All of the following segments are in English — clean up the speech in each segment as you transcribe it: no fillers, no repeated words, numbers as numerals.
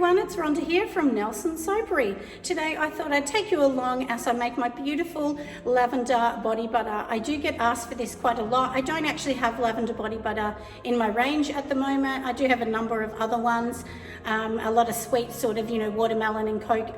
everyone, it's Rhonda here from Nelson Soapery. Today I thought I'd take you along as I make my beautiful lavender body butter. I do get asked for this quite a lot. I don't actually have lavender body butter in my range at the moment. I do have a number of other ones, a lot of sweet sort of, watermelon and Coke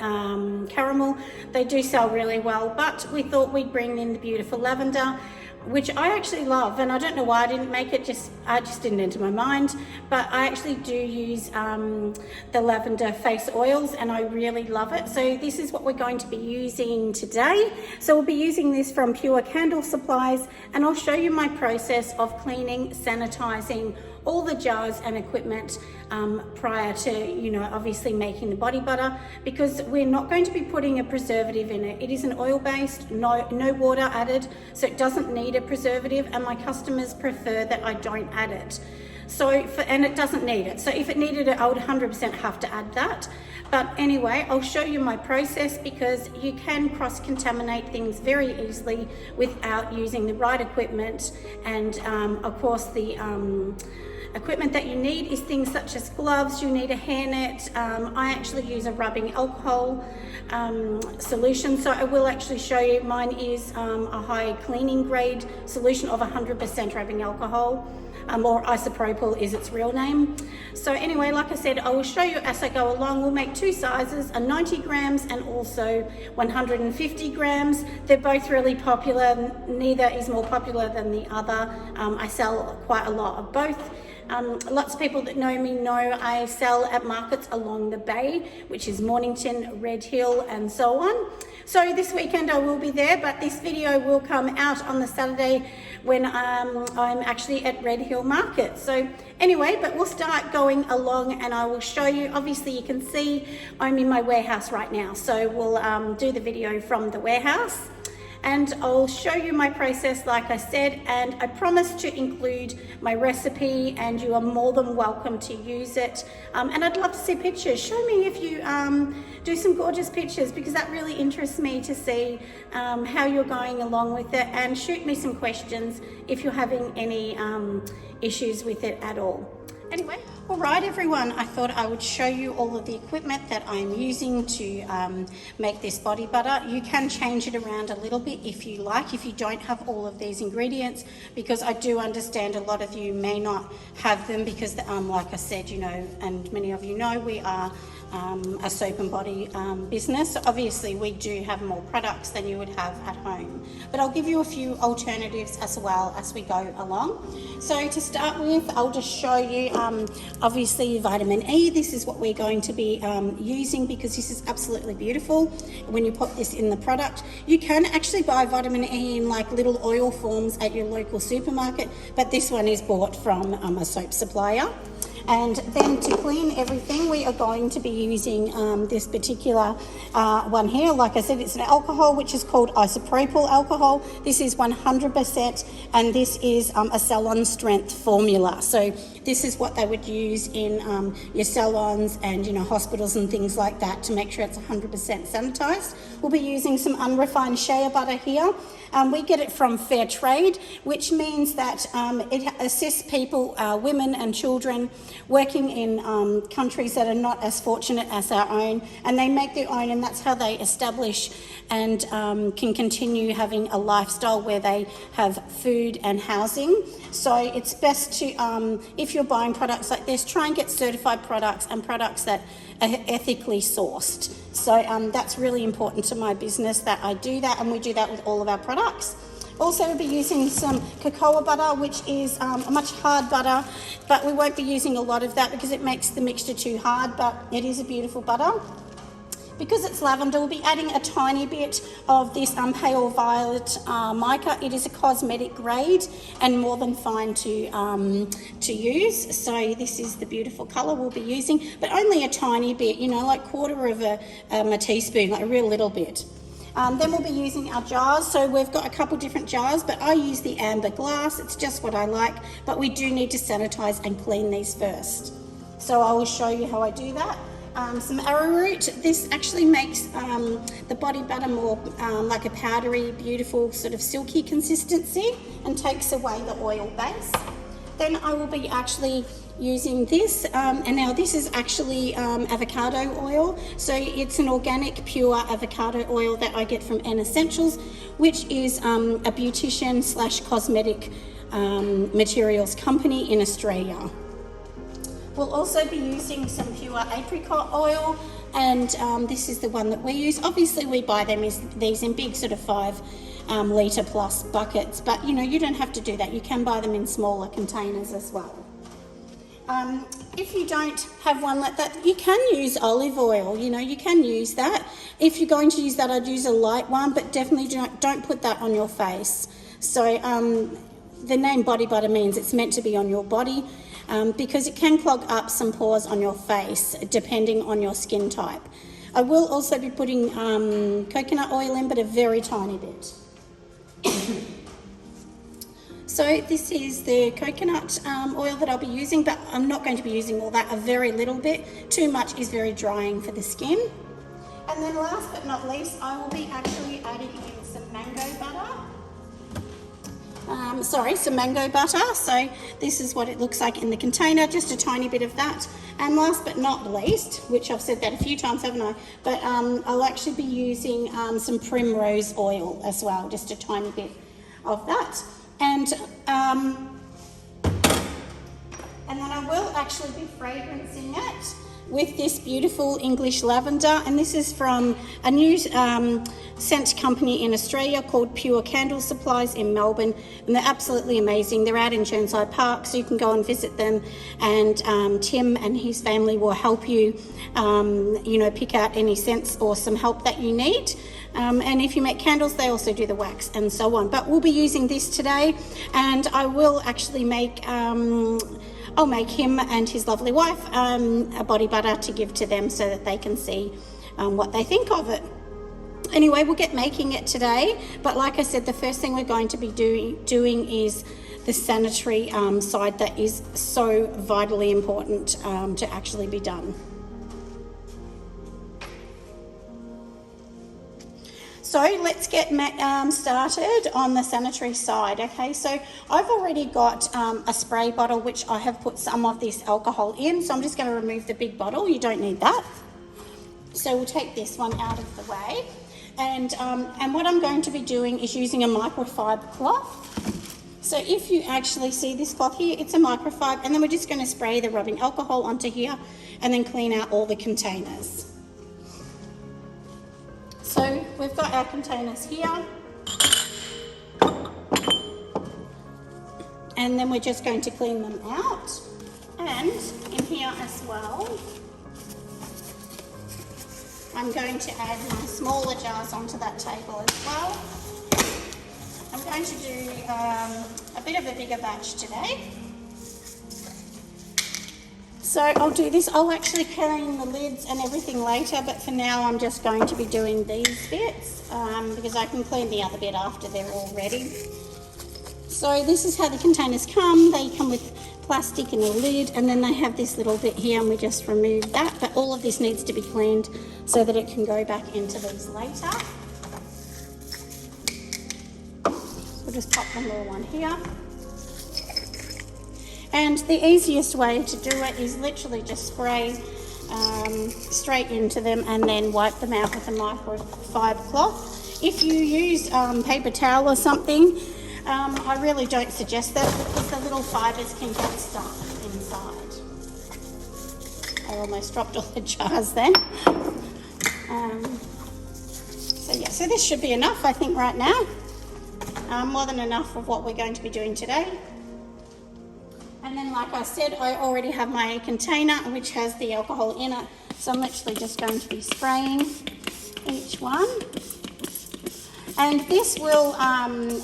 caramel. They do sell really well, but we thought we'd bring in the beautiful lavender, which I actually love, and I don't know why I didn't make it, I just didn't enter my mind, but I actually do use the lavender face oils and I really love it. So this is what we're going to be using today. So we'll be using this from Pure Candle Supplies, and I'll show you my process of cleaning, sanitizing all the jars and equipment prior to, obviously making the body butter, because we're not going to be putting a preservative in it. It is an oil-based, no water added, so it doesn't need a preservative, and my customers prefer that I don't add it. And it doesn't need it. So if it needed it, I would 100% have to add that. But anyway, I'll show you my process, because you can cross-contaminate things very easily without using the right equipment. And of course, the equipment that you need is things such as gloves. You need a hairnet. I actually use a rubbing alcohol solution, so I will actually show you. Mine is a high cleaning grade solution of 100% rubbing alcohol, or isopropyl is its real name. So anyway, like I said, I will show you as I go along. We'll make two sizes, a 90 grams and also 150 grams. They're both really popular. Neither is more popular than the other. I sell quite a lot of both. Lots of people that know me know I sell at markets along the bay, which is Mornington, Red Hill and so on. So this weekend I will be there, but this video will come out on the Saturday when I'm actually at Red Hill Market. So anyway, but we'll start going along and I will show you. Obviously you can see I'm in my warehouse right now, so we'll do the video from the warehouse. And I'll show you my process, like I said, and I promise to include my recipe, and you are more than welcome to use it. And I'd love to see pictures. Show me if you do some gorgeous pictures, because that really interests me to see how you're going along with it, and shoot me some questions if you're having any issues with it at all. Anyway, all right everyone, I thought I would show you all of the equipment that I'm using to make this body butter. You can change it around a little bit if you like, if you don't have all of these ingredients, because I do understand a lot of you may not have them, because like I said, and many of you know, we are a soap and body business. So obviously we do have more products than you would have at home, but I'll give you a few alternatives as well as we go along. So to start with, I'll just show you obviously vitamin E. This is what we're going to be using, because this is absolutely beautiful when you put this in the product. You can actually buy vitamin E in like little oil forms at your local supermarket, but this one is bought from a soap supplier. And then to clean everything, we are going to be using this particular one here. Like I said, it's an alcohol which is called isopropyl alcohol. This is 100%, and this is a salon strength formula. So this is what they would use in your salons and hospitals and things like that, to make sure it's 100% sanitized. We'll be using some unrefined shea butter here. We get it from Fair Trade, which means that it assists people, women and children, working in countries that are not as fortunate as our own, and they make their own, and that's how they establish and can continue having a lifestyle where they have food and housing. So it's best to, if you're buying products like this, try and get certified products and products that are ethically sourced. So that's really important to my business, that I do that, and we do that with all of our products. Also, we'll be using some cocoa butter, which is a much hard butter, but we won't be using a lot of that because it makes the mixture too hard, but it is a beautiful butter. Because it's lavender, we'll be adding a tiny bit of this pale violet mica. It is a cosmetic grade and more than fine to use. So this is the beautiful colour we'll be using, but only a tiny bit, like quarter of a teaspoon, like a real little bit. Then we'll be using our jars. So we've got a couple different jars, but I use the amber glass. It's just what I like, but we do need to sanitize and clean these first. So I will show you how I do that. Some arrowroot. This actually makes the body butter more like a powdery, beautiful, sort of silky consistency, and takes away the oil base. Then I will be actually using this, and now this is actually avocado oil. So it's an organic, pure avocado oil that I get from N Essentials, which is a beautician slash cosmetic materials company in Australia. We'll also be using some pure apricot oil, and this is the one that we use. Obviously we buy them these in big sort of 5 litre plus buckets, but you know, you don't have to do that. You can buy them in smaller containers as well. If you don't have one like that, you can use olive oil, you know, you can use that. If you're going to use that, I'd use a light one, but definitely don't put that on your face. So the name body butter means it's meant to be on your body, because it can clog up some pores on your face depending on your skin type. I will also be putting coconut oil in, but a very tiny bit. So this is the coconut oil that I'll be using, but I'm not going to be using all that, a very little bit. Too much is very drying for the skin. And then last but not least, I will be actually adding in some mango butter. Some mango butter. So this is what it looks like in the container, just a tiny bit of that. And last but not least, which I've said that a few times, haven't I? But I'll actually be using some primrose oil as well, just a tiny bit of that. And then I will actually be fragrancing it with this beautiful English lavender, and this is from a new scent company in Australia called Pure Candle Supplies in Melbourne, and they're absolutely amazing. They're out in Chirnside Park, so you can go and visit them, and Tim and his family will help you, you know, pick out any scents or some help that you need. And if you make candles, they also do the wax and so on. But we'll be using this today, and I will actually make, I'll make him and his lovely wife a body butter to give to them so that they can see what they think of it. Anyway, we'll get making it today, but like I said, the first thing we're going to be doing is the sanitary side that is so vitally important to actually be done. So let's get started on the sanitary side, okay? So I've already got a spray bottle, which I have put some of this alcohol in, so I'm just going to remove the big bottle. You don't need that. So we'll take this one out of the way. And what I'm going to be doing is using a microfiber cloth. So if you actually see this cloth here, it's a microfiber, and then we're just going to spray the rubbing alcohol onto here and then clean out all the containers. So we've got our containers here, and then we're just going to clean them out. And in here as well, I'm going to add my smaller jars onto that table as well. I'm going to do a bit of a bigger batch today. So I'll do this. I'll actually clean the lids and everything later, but for now I'm just going to be doing these bits because I can clean the other bit after they're all ready. So this is how the containers come. They come with plastic and a lid, and then they have this little bit here, and we just remove that. But all of this needs to be cleaned so that it can go back into these later. We'll just pop them all on here. And the easiest way to do it is literally just spray straight into them and then wipe them out with a microfiber cloth. If you use paper towel or something, I really don't suggest that because the little fibres can get stuck inside. I almost dropped all the jars then. So this should be enough, I think, right now. More than enough of what we're going to be doing today. And then, like I said, I already have my container which has the alcohol in it. So I'm literally just going to be spraying each one. And this will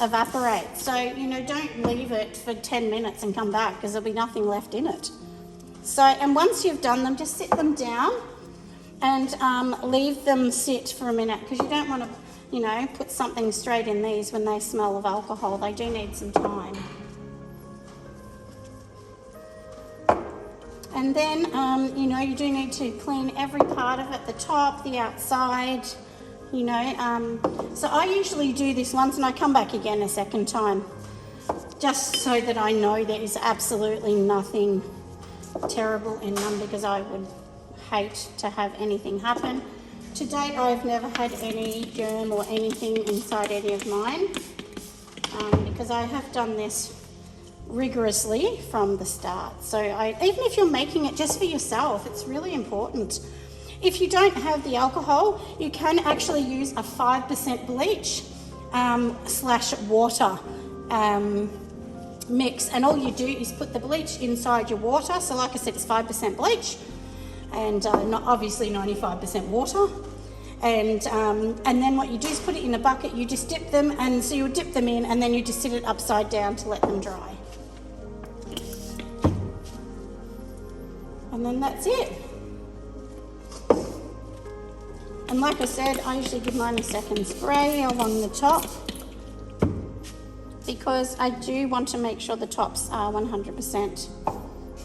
evaporate. So, you know, don't leave it for 10 minutes and come back because there'll be nothing left in it. So, and once you've done them, just sit them down and leave them sit for a minute because you don't want to, you know, put something straight in these when they smell of alcohol. They do need some time. And then, you know, you do need to clean every part of it, the top, the outside, you know. So I usually do this once and I come back again a second time, just so that I know there is absolutely nothing terrible in them because I would hate to have anything happen. To date, I've never had any germ or anything inside any of mine because I have done this rigorously from the start. So even if you're making it just for yourself, it's really important. If you don't have the alcohol, you can actually use a 5% bleach / water mix, and all you do is put the bleach inside your water. So like I said, it's 5% bleach and not obviously 95% water. And then what you do is put it in a bucket, you just dip them, and so you dip them in and then you just sit it upside down to let them dry. And then that's it. And like I said, I usually give mine a second spray along the top because I do want to make sure the tops are 100%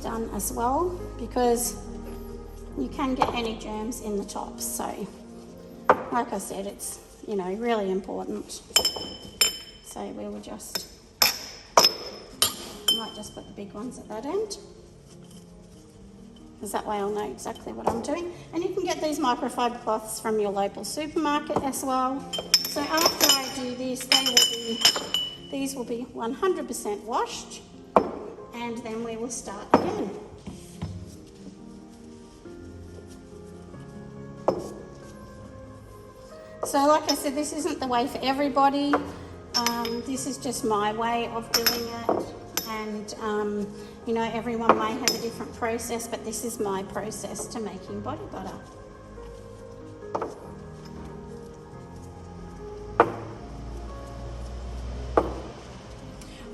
done as well, because you can get any germs in the tops. So like I said, it's, you know, really important. So we will just, might just put the big ones at that end, because that way I'll know exactly what I'm doing. And you can get these microfiber cloths from your local supermarket as well. So after I do this, these will be 100% washed, and then we will start again. So like I said, this isn't the way for everybody. This is just my way of doing it. And you know, everyone may have a different process, but this is my process to making body butter.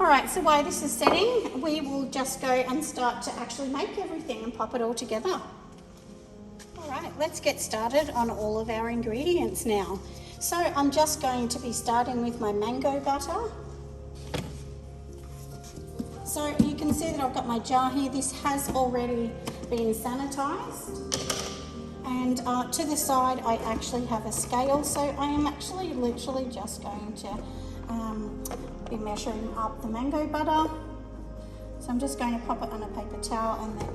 All right, so while this is setting, we will just go and start to actually make everything and pop it all together. All right, let's get started on all of our ingredients now. So I'm just going to be starting with my mango butter. So you can see that I've got my jar here. This has already been sanitized. And to the side, I actually have a scale. So I am actually literally just going to be measuring up the mango butter. So I'm just going to pop it on a paper towel and then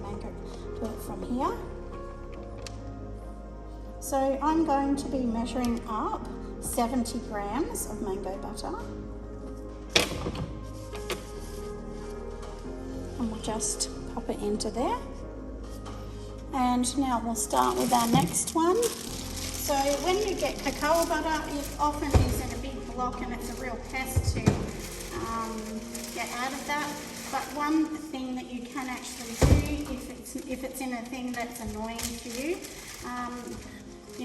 do it from here. So I'm going to be measuring up 70 grams of mango butter. And we'll just pop it into there. And now we'll start with our next one. So when you get cacao butter, it often is in a big block and it's a real pest to get out of that. But one thing that you can actually do, if it's in a thing that's annoying to you,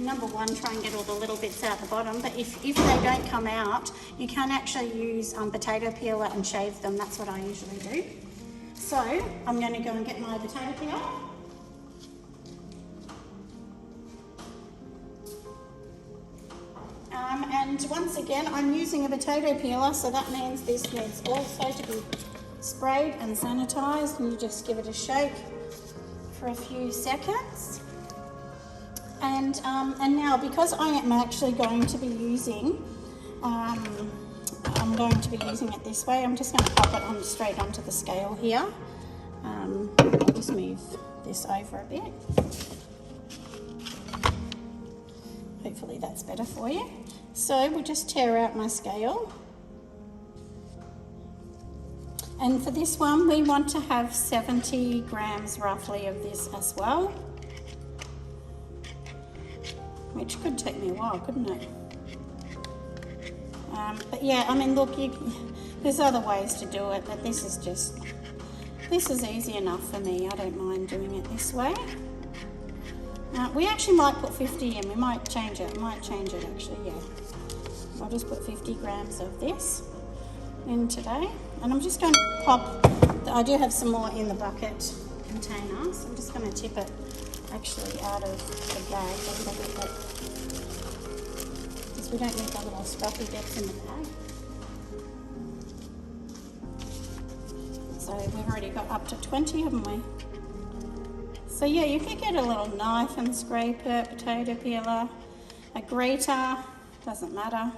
number one, try and get all the little bits out the bottom, but if they don't come out, you can actually use potato peeler and shave them. That's what I usually do. So I'm going to go and get my potato peeler. And once again, I'm using a potato peeler, so that means this needs also to be sprayed and sanitized, and you just give it a shake for a few seconds. And now, because I am actually going to be using, I'm going to be using it this way, I'm just going to pop it on straight onto the scale here. I'll just move this over a bit. Hopefully that's better for you. So we'll just tear out my scale. And for this one, we want to have 70 grams roughly of this as well. Which could take me a while, couldn't it? But yeah, I mean, look, there's other ways to do it, but this is easy enough for me. I don't mind doing it this way. We actually might put 50 in. We might change it. Actually, yeah. I'll just put 50 grams of this in today. And I'm just going to pop, I do have some more in the bucket container, so I'm just going to tip it actually out of the bag a little bit, because we don't need the little scruffy bits in the bag. So we've already got up to 20, haven't we? So yeah, you could get a little knife and scrape it, potato peeler, a grater, doesn't matter.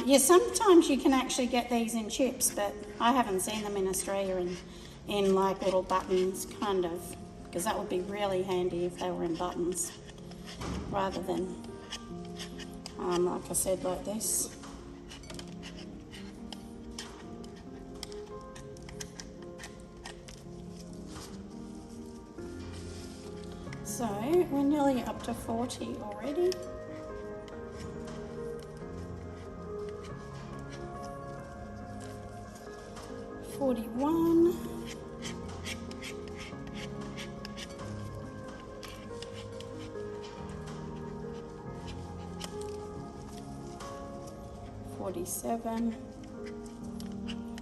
Yeah, sometimes you can actually get these in chips, but I haven't seen them in Australia in like little buttons, kind of, because that would be really handy if they were in buttons rather than, like I said, like this. So we're nearly up to 40 already. $41. $47.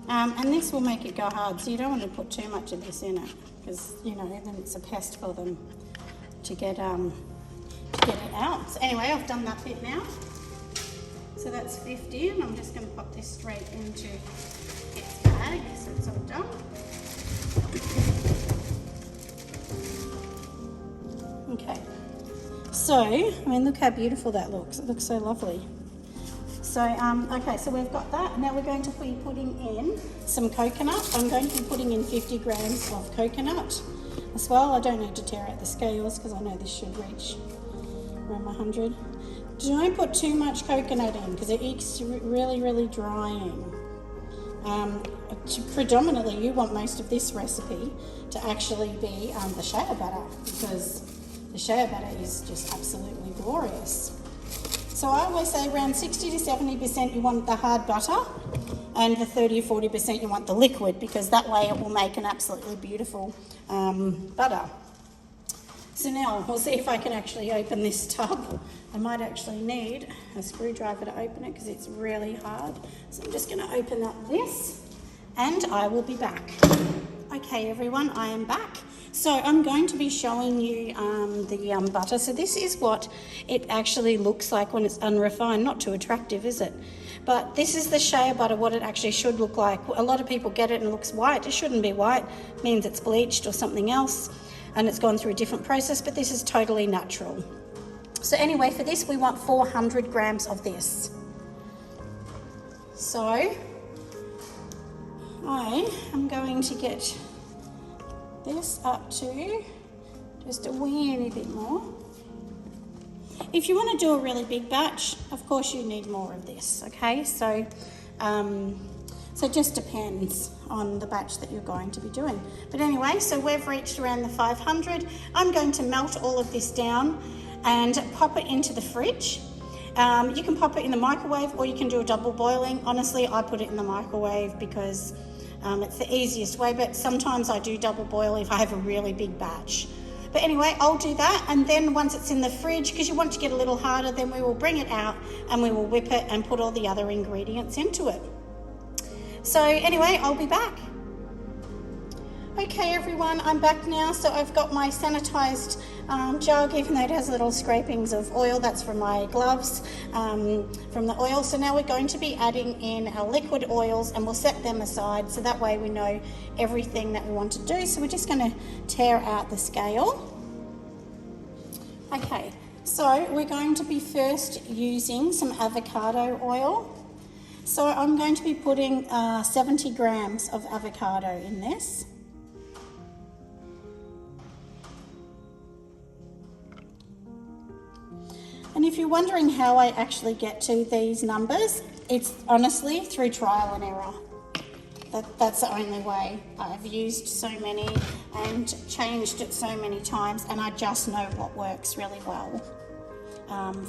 And this will make it go hard, so you don't want to put too much of this in it, because you know then it's a pest for them to get it out. So anyway, I've done that bit now. So that's 50, and I'm just going to pop this straight into its bag, so it's all done. Okay. So, I mean, look how beautiful that looks. It looks so lovely. So, okay, so we've got that. Now we're going to be putting in some coconut. I'm going to be putting in 50 grams of coconut as well. I don't need to tear out the scales because I know this should reach around 100. Don't put too much coconut in because it's really, really drying. Predominantly, you want most of this recipe to actually be the shea butter, because the shea butter is just absolutely glorious. So I always say around 60 to 70% you want the hard butter, and the 30 or 40% you want the liquid, because that way it will make an absolutely beautiful butter. So now we'll see if I can actually open this tub. I might actually need a screwdriver to open it because it's really hard. So I'm just going to open up this and I will be back. Okay everyone, I am back. So I'm going to be showing you the butter. So this is what it actually looks like when it's unrefined. Not too attractive, is it? But this is the shea butter, what it actually should look like. A lot of people get it and it looks white. It shouldn't be white. It means it's bleached or something else, and it's gone through a different process, but this is totally natural. So anyway, for this we want 400 grams of this. So I am going to get this up to just a weeny bit more. If you want to do a really big batch, of course you need more of this, okay? So it just depends on the batch that you're going to be doing. But anyway, so we've reached around the 500. I'm going to melt all of this down and pop it into the fridge. You can pop it in the microwave or you can do a double boiling. Honestly, I put it in the microwave because it's the easiest way, but sometimes I do double boil if I have a really big batch. But anyway, I'll do that, and then once it's in the fridge, because you want to get a little harder, then we will bring it out and we will whip it and put all the other ingredients into it. So anyway, I'll be back. Okay everyone, I'm back now. So I've got my sanitized jug, even though it has little scrapings of oil. That's from my gloves from the oil. So now we're going to be adding in our liquid oils, and we'll set them aside so that way we know everything that we want to do. So we're just going to tear out the scale. Okay, so we're going to be first using some avocado oil. So I'm going to be putting 70 grams of avocado in this. And if you're wondering how I actually get to these numbers, it's honestly through trial and error. That's the only way. I've used so many and changed it so many times, and I just know what works really well.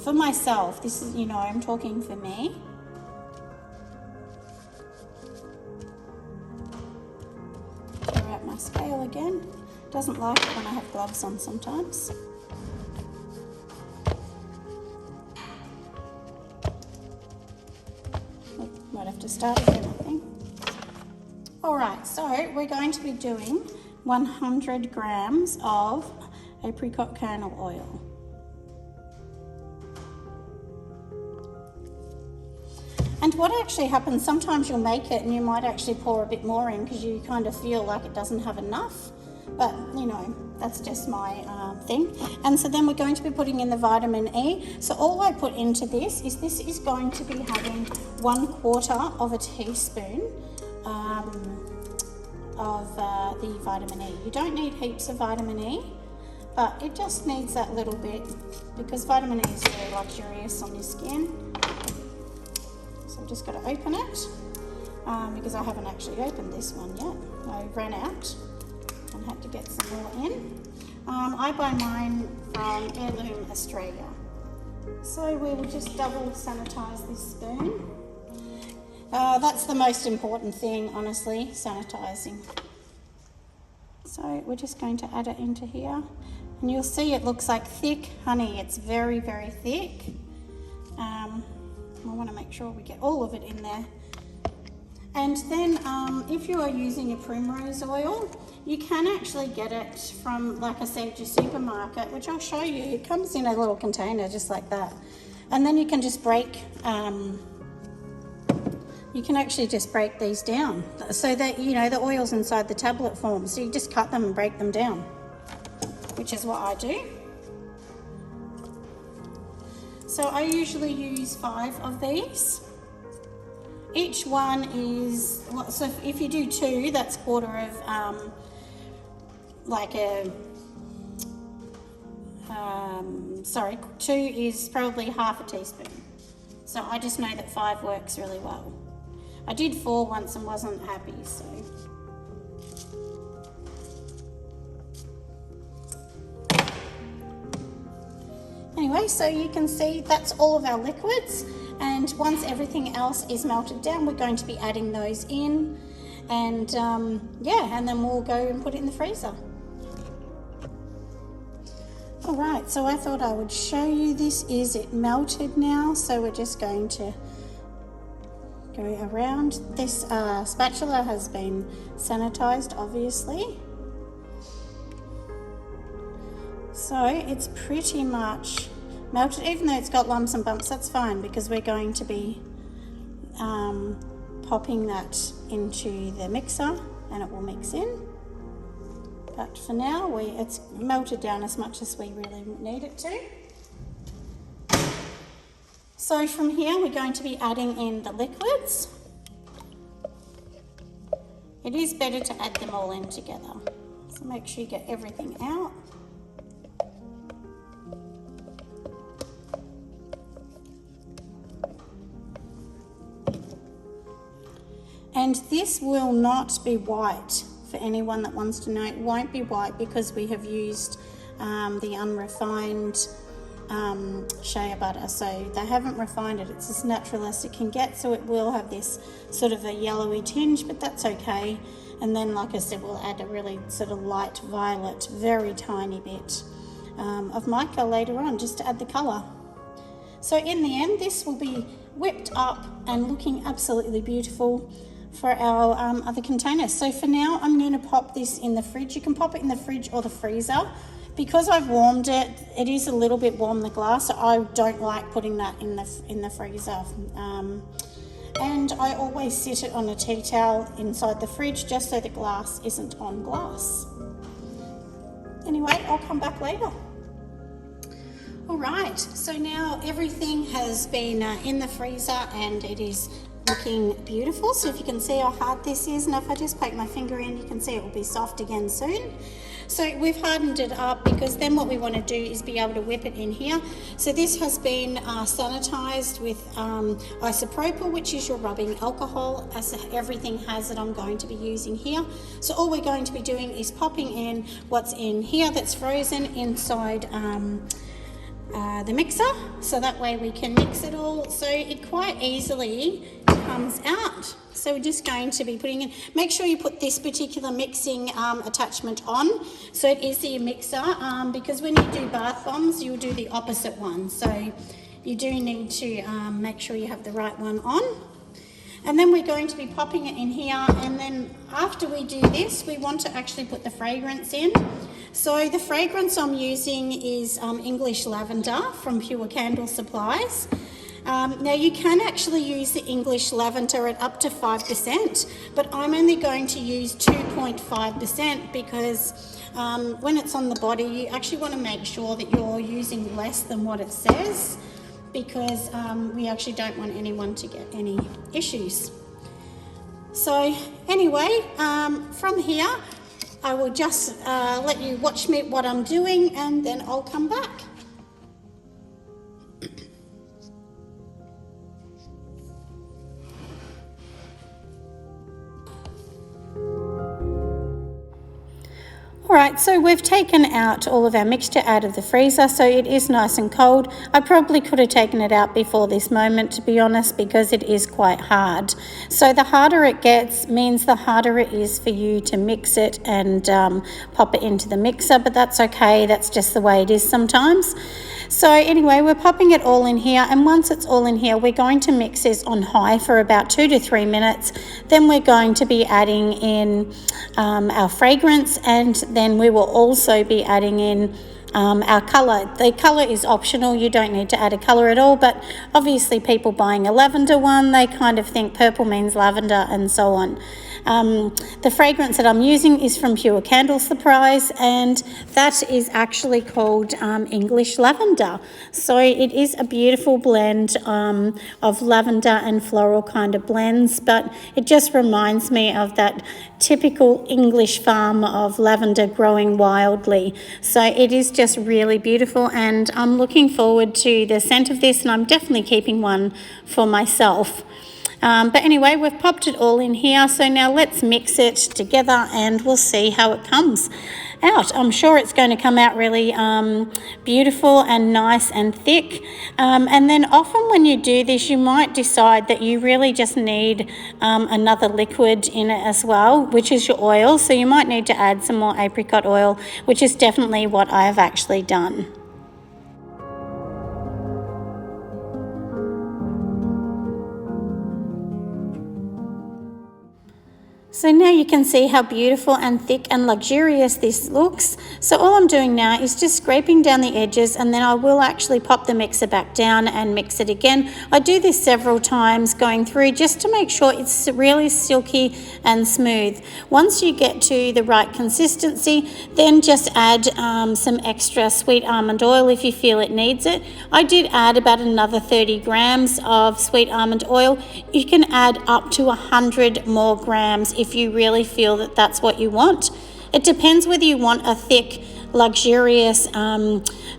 For myself, this is, you know, I'm talking for me. Clear out my scale again. Doesn't like it when I have gloves on sometimes. Might have to start again, I think. Alright, so we're going to be doing 100 grams of apricot kernel oil. And what actually happens, sometimes you'll make it and you might actually pour a bit more in because you kind of feel like it doesn't have enough. But, you know, that's just my thing. And so then we're going to be putting in the vitamin E. So all I put into this is going to be having 1/4 of a teaspoon of the vitamin E. You don't need heaps of vitamin E, but it just needs that little bit because vitamin E is very luxurious on your skin. So I've just got to open it because I haven't actually opened this one yet. I ran out and had to get some more in. I buy mine from Heirloom Australia. So we will just double sanitize this spoon. That's the most important thing, honestly, sanitizing. So we're just going to add it into here. And you'll see it looks like thick honey. It's very, very thick. I want to make sure we get all of it in there. And then if you are using a primrose oil, you can actually get it from, like I said, your supermarket, which I'll show you. It comes in a little container just like that. And then you can just break, you can actually just break these down so that, you know, the oil's inside the tablet form. So you just cut them and break them down, which is what I do. So I usually use 5 of these. Each one is, so if you do 2, that's quarter of, like a, sorry, 2 is probably half a teaspoon. So I just know that 5 works really well. I did 4 once and wasn't happy, so. Anyway, so you can see that's all of our liquids. And once everything else is melted down, we're going to be adding those in. And yeah, and then we'll go and put it in the freezer. All right, so I thought I would show you this. Is it melted now? So we're just going to go around. This spatula has been sanitized, obviously. So it's pretty much melted, even though it's got lumps and bumps. That's fine because we're going to be popping that into the mixer and it will mix in. But for now, it's melted down as much as we really need it to. So from here, we're going to be adding in the liquids. It is better to add them all in together. So make sure you get everything out. And this will not be white. For anyone that wants to know, it won't be white because we have used the unrefined shea butter. So they haven't refined it. It's as natural as it can get. So it will have this sort of a yellowy tinge, but that's okay. And then, like I said, we'll add a really sort of light violet, very tiny bit of mica later on, just to add the colour. So in the end, this will be whipped up and looking absolutely beautiful for our other containers. So for now, I'm going to pop this in the fridge. You can pop it in the fridge or the freezer. Because I've warmed it, it is a little bit warm, the glass, so I don't like putting that in the freezer. And I always sit it on a tea towel inside the fridge just so the glass isn't on glass. Anyway, I'll come back later. All right, so now everything has been in the freezer and it is looking beautiful. So if you can see how hard this is, and if I just poke my finger in, you can see it will be soft again soon. So we've hardened it up because then what we want to do is be able to whip it in here. So this has been sanitized with isopropyl, which is your rubbing alcohol, as everything has that I'm going to be using here. So all we're going to be doing is popping in what's in here that's frozen inside the mixer, so that way we can mix it all, so it quite easily comes out. So we're just going to be putting in, make sure you put this particular mixing attachment on, so it is the mixer, because when you do bath bombs, you'll do the opposite one, so you do need to make sure you have the right one on. And then we're going to be popping it in here, and then after we do this, we want to actually put the fragrance in. So the fragrance I'm using is English Lavender from Pure Candle Supplies. Now you can actually use the English Lavender at up to 5%, but I'm only going to use 2.5% because when it's on the body, you actually want to make sure that you're using less than what it says, because we actually don't want anyone to get any issues. So anyway, from here, I will just let you watch me what I'm doing, and then I'll come back. Alright, so we've taken out all of our mixture out of the freezer, so it is nice and cold. I probably could have taken it out before this moment, to be honest, because it is quite hard. So the harder it gets means the harder it is for you to mix it and pop it into the mixer, but that's okay, that's just the way it is sometimes. So anyway, we're popping it all in here, and once it's all in here, we're going to mix this on high for about 2 to 3 minutes. Then we're going to be adding in our fragrance, and then we will also be adding in our colour. The colour is optional, you don't need to add a colour at all, but obviously people buying a lavender one, they kind of think purple means lavender and so on. The fragrance that I'm using is from Pure Candle Surprise, and that is actually called English Lavender. So it is a beautiful blend of lavender and floral kind of blends, but it just reminds me of that typical English farm of lavender growing wildly. So it is just really beautiful, and I'm looking forward to the scent of this, and I'm definitely keeping one for myself. But anyway, we've popped it all in here, so now let's mix it together and we'll see how it comes out. I'm sure it's going to come out really beautiful and nice and thick. And then often when you do this, you might decide that you really just need another liquid in it as well, which is your oil. So you might need to add some more apricot oil, which is definitely what I have actually done. So now you can see how beautiful and thick and luxurious this looks. So all I'm doing now is just scraping down the edges, and then I will actually pop the mixer back down and mix it again. I do this several times going through just to make sure it's really silky and smooth. Once you get to the right consistency, then just add some extra sweet almond oil if you feel it needs it. I did add about another 30 grams of sweet almond oil. You can add up to 100 more grams if you really feel that that's what you want. It depends whether you want a thick, luxurious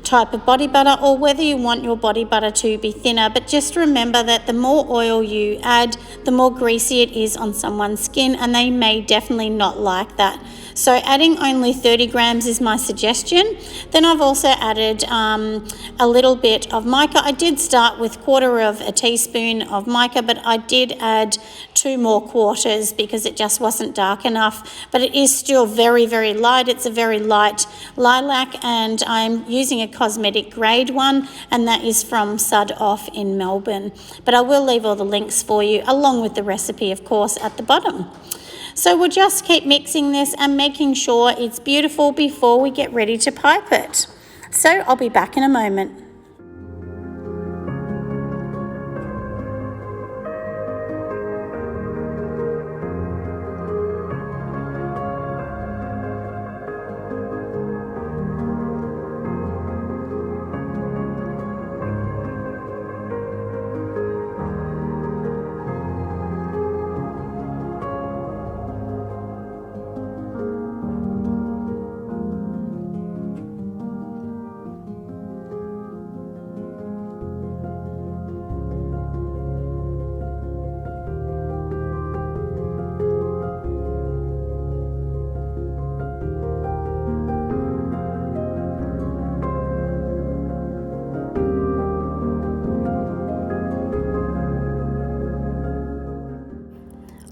type of body butter or whether you want your body butter to be thinner. But just remember that the more oil you add, the more greasy it is on someone's skin, and they may definitely not like that. So adding only 30 grams is my suggestion. Then I've also added a little bit of mica. I did start with 1/4 teaspoon of mica, but I did add 2 more quarters because it just wasn't dark enough. But it is still very, very light. It's a very light lilac, and I'm using a cosmetic grade one, and that is from Sud Off in Melbourne. But I will leave all the links for you, along with the recipe, of course, at the bottom. So we'll just keep mixing this and making sure it's beautiful before we get ready to pipe it. So I'll be back in a moment.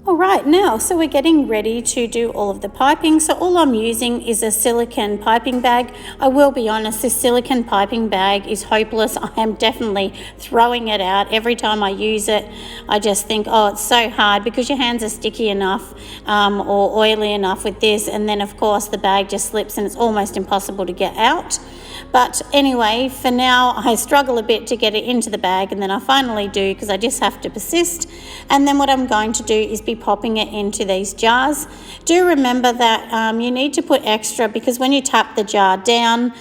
Right now, so we're getting ready to do all of the piping. So all I'm using is a silicone piping bag. I will be honest, this silicone piping bag is hopeless. I am definitely throwing it out every time I use it. I just think, oh, it's so hard because your hands are sticky enough or oily enough with this, and then of course the bag just slips and it's almost impossible to get out. But anyway, for now, I struggle a bit to get it into the bag, and then I finally do because I just have to persist. And then what I'm going to do is be popping it into these jars. Do remember that you need to put extra, because when you tap the jar down,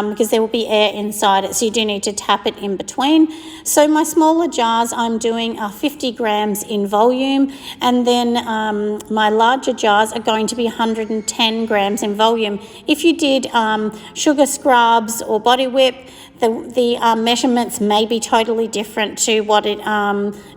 because there will be air inside it, so you do need to tap it in between. So my smaller jars I'm doing are 50 grams in volume, and then my larger jars are going to be 110 grams in volume. If you did sugar scrubs or body whip, the measurements may be totally different to what it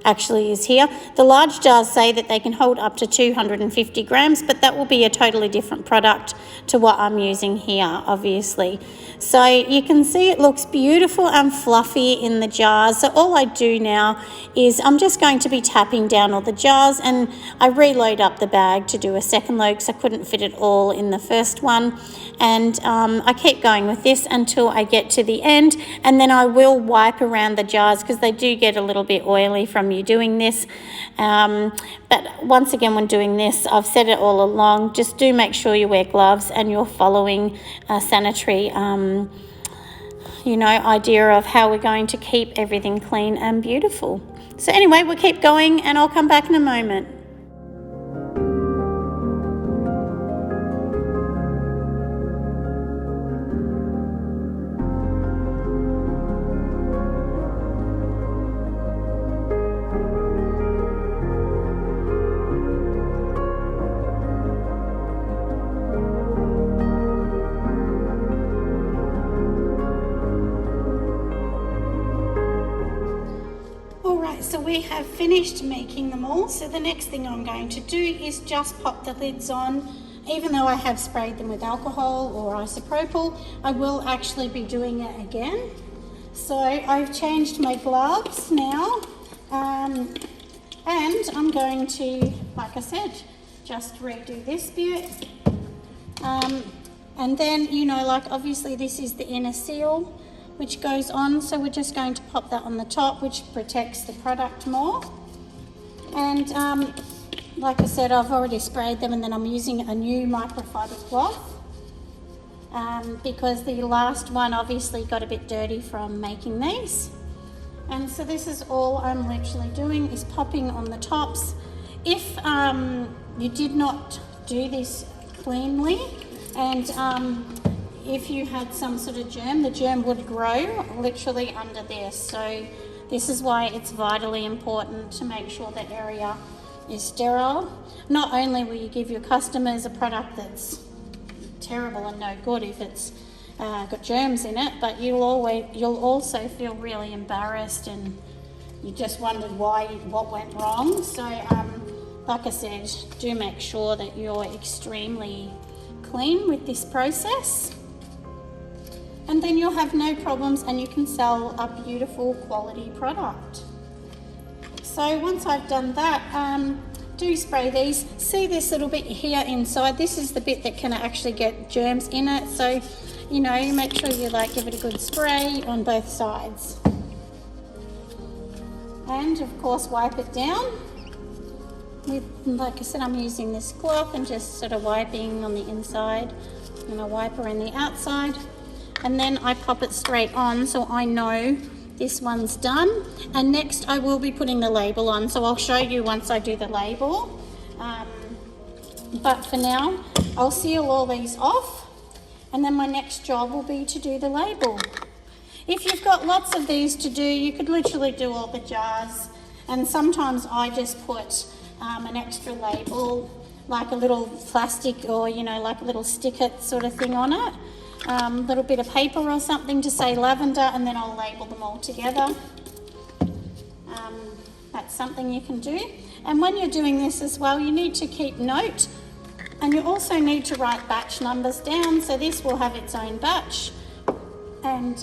actually is here. The large jars say that they can hold up to 250 grams, but that will be a totally different product to what I'm using here, obviously. So you can see it looks beautiful and fluffy in the jars. So all I do now is I'm just going to be tapping down all the jars, and I reload up the bag to do a second load because I couldn't fit it all in the first one. And I keep going with this until I get to the end, and then I will wipe around the jars because they do get a little bit oily from you doing this. But once again, when doing this, I've said it all along, just do make sure you wear gloves and you're following a sanitary idea of how we're going to keep everything clean and beautiful. So anyway, we'll keep going and I'll come back in a moment. So we have finished making them all. So the next thing I'm going to do is just pop the lids on. Even though I have sprayed them with alcohol or isopropyl, I will actually be doing it again. So I've changed my gloves now, and I'm going to, like I said, just redo this bit. And then, obviously this is the inner seal which goes on, so we're just going to pop that on the top, which protects the product more. And like I said, I've already sprayed them, and then I'm using a new microfiber cloth because the last one obviously got a bit dirty from making these. And so this is all I'm literally doing, is popping on the tops. If you did not do this cleanly, and if you had some sort of germ, the germ would grow literally under this. So this is why it's vitally important to make sure the area is sterile. Not only will you give your customers a product that's terrible and no good if it's got germs in it, but you'll also feel really embarrassed and you just wondered what went wrong. So like I said, do make sure that you're extremely clean with this process. And then you'll have no problems and you can sell a beautiful quality product. So once I've done that, do spray these. See this little bit here inside? This is the bit that can actually get germs in it. So, make sure you give it a good spray on both sides. And of course, wipe it down. Like I said, I'm using this cloth and just sort of wiping on the inside, and I wipe around the outside. And then I pop it straight on so I know this one's done. And next I will be putting the label on, so I'll show you once I do the label. But for now, I'll seal all these off, and then my next job will be to do the label. If you've got lots of these to do, you could literally do all the jars, and sometimes I just put an extra label, like a little plastic or like a little sticker sort of thing on it. Little bit of paper or something to say lavender, and then I'll label them all together. That's something you can do. And when you're doing this as well, you need to keep note, and you also need to write batch numbers down. So this will have its own batch, and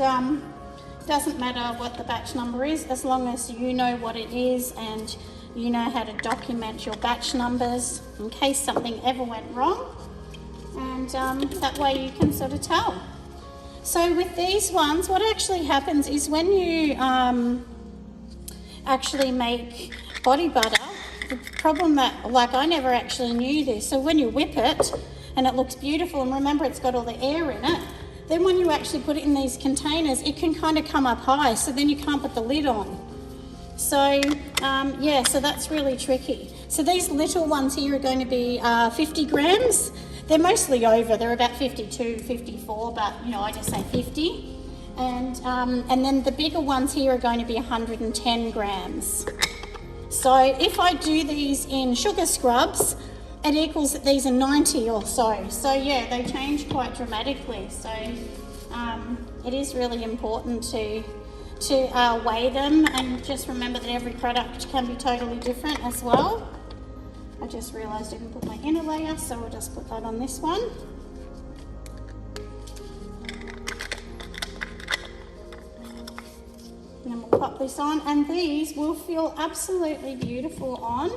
doesn't matter what the batch number is, as long as you know what it is and you know how to document your batch numbers in case something ever went wrong. And that way you can sort of tell. So with these ones, what actually happens is when you actually make body butter, the problem that, I never actually knew this, so when you whip it and it looks beautiful, and remember it's got all the air in it, then when you actually put it in these containers, it can kind of come up high, so then you can't put the lid on. So so that's really tricky. So these little ones here are going to be 50 grams. They're mostly over, they're about 52, 54, but you know, I just say 50. And then the bigger ones here are going to be 110 grams. So if I do these in sugar scrubs, it equals that these are 90 or so. So yeah, they change quite dramatically. So it is really important to weigh them, and just remember that every product can be totally different as well. I just realised I didn't put my inner layer, so I'll just put that on this one. And then we'll pop this on, and these will feel absolutely beautiful on.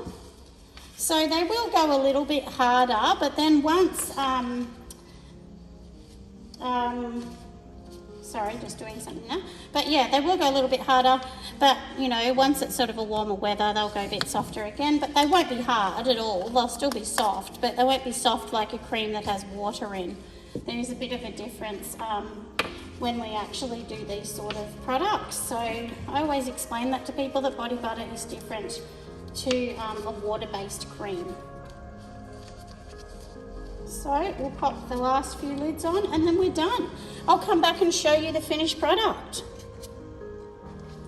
So they will go a little bit harder, but then once, sorry, just doing something now. But yeah, they will go a little bit harder, but you know, once it's sort of a warmer weather, they'll go a bit softer again, but they won't be hard at all. They'll still be soft, but they won't be soft like a cream that has water in. There is a bit of a difference when we actually do these sort of products. So I always explain that to people, that body butter is different to a water-based cream. So we'll pop the last few lids on and then we're done. I'll come back and show you the finished product.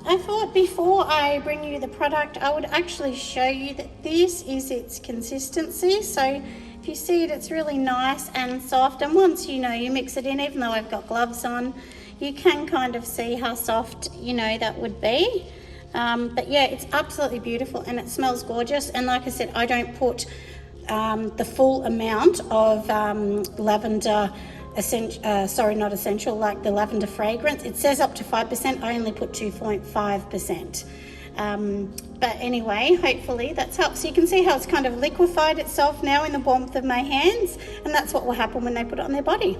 I thought before I bring you the product, I would actually show you that this is its consistency. So if you see it, it's really nice and soft. And once you know, you mix it in, even though I've got gloves on, you can kind of see how soft, you know, that would be. But yeah, it's absolutely beautiful and it smells gorgeous. And like I said, I don't put the full amount of lavender, not essential, like the lavender fragrance. It says up to 5%, I only put 2.5%. But anyway, hopefully that's helped. So you can see how it's kind of liquefied itself now in the warmth of my hands, and that's what will happen when they put it on their body.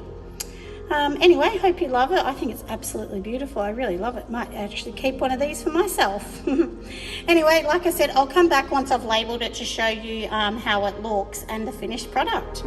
Anyway, hope you love it. I think it's absolutely beautiful. I really love it. Might actually keep one of these for myself. Anyway, like I said, I'll come back once I've labelled it to show you how it looks and the finished product.